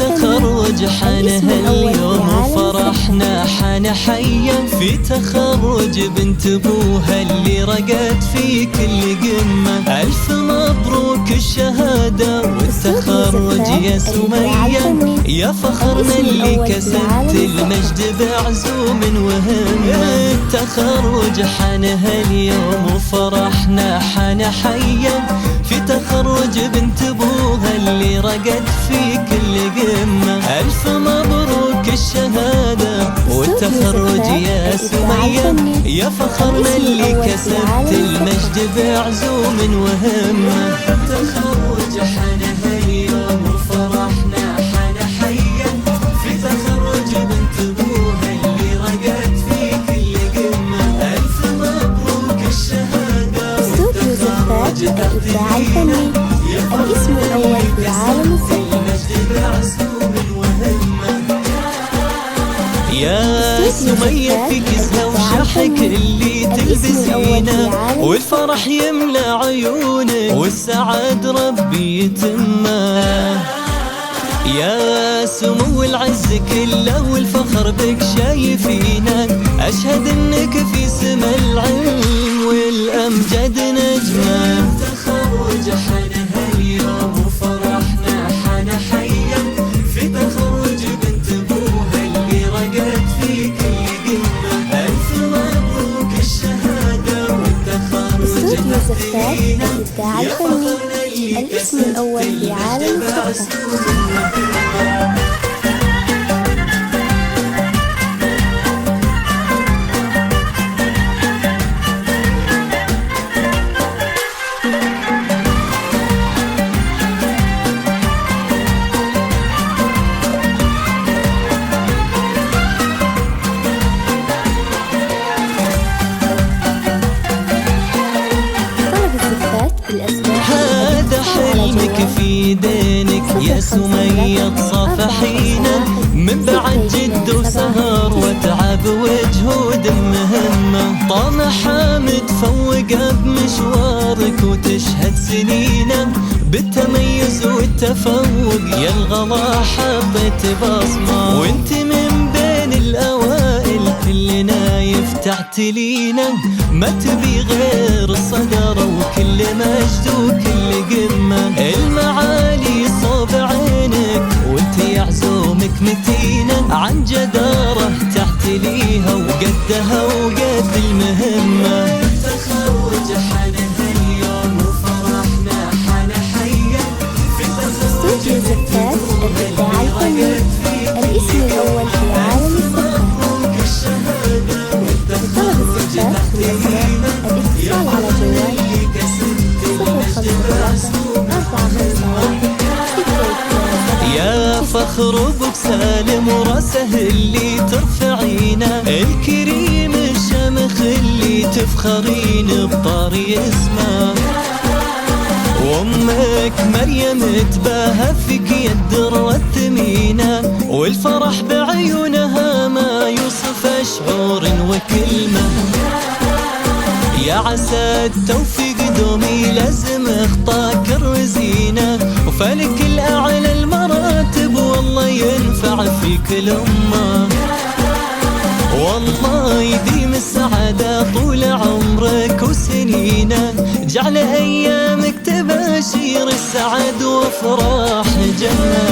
التخرج حان هاليوم وفرحنا حان حيا في تخرج بنت ابوها اللي رقت في كل قمة. ألف مبروك الشهادة والتخرج يا سمية، يا فخرنا اللي كسبت المجد بعزوم وهمة. التخرج حان هاليوم وفرحنا حان حيا في تخرج بنت ابوها اللي رقت في كل قمة. ألف مبروك الشهادة والتخرج يا سمية، يا فخرنا اللي كسبت المجد بعزوم وهمة. التخرج حان هاليوم وفرحنا حان حيا في تخرج بنت ابوها اللي رقت في كل قمة. ألف مبروك الشهادة والتخرج الإبداع الفني، الاسم الأول في عالم السينما. يا سمية في كسها وشحك اللي تلبسينه، والفرح يملى عيونك والسعد ربي يتمه. يا سمو العز كله والفخر بك شايفينه، أشهد انك في سما العلم والأمجد نجمة. تخرج حان هاليوم وفرحنا حان حيا في تخرج بنت ابوها اللي رقت في كل قمة. ألف مبروك الشهادة والتخرج تحتينا، الإبداع الفني، الاسم الأول في عالم السينما. هذا حلمك في دينك يا سمية تصافحينا، من بعد جد وسهر وتعب وجهود مهمة. طمحة متفوقة بمشوارك وتشهد سنينا بالتميز والتفوق، يا الغلا حطيت بصمة وانت من بين الأوائل كلنا يفتعتلينا. ما تبي غير الصدارة وكل مجد وكل قمة، المعالي صوب عينك وانت يعزومك متينة. عن جدارة تعتليها وقدها وقد المهمة. تخرج حان هاليوم وفرحنا حان حيا في تخرج بنت ابوها اللي رقت في الاسم الأول في عالم السينما. طلب الزفاف بالأسماء، الاتصال على جوال 054 يا فخر ابوك سالم وراسه اللي ترفعينه، الكريم الشمخ اللي تفخرين بطاري اسمه. وامك مريم تباهى فيك يا الدرة الثمينة، والفرح بعيونها ما يوصف شعور وكلمة. يا عسى التوفيق دومي لازم اخطاك الرزينة، وفلك الأعلى المراتب والله ينفع في كل أمة. والله يديم السعادة طول عمرك وسنينه، جعل أيامك تباشير السعد وافراح جنة.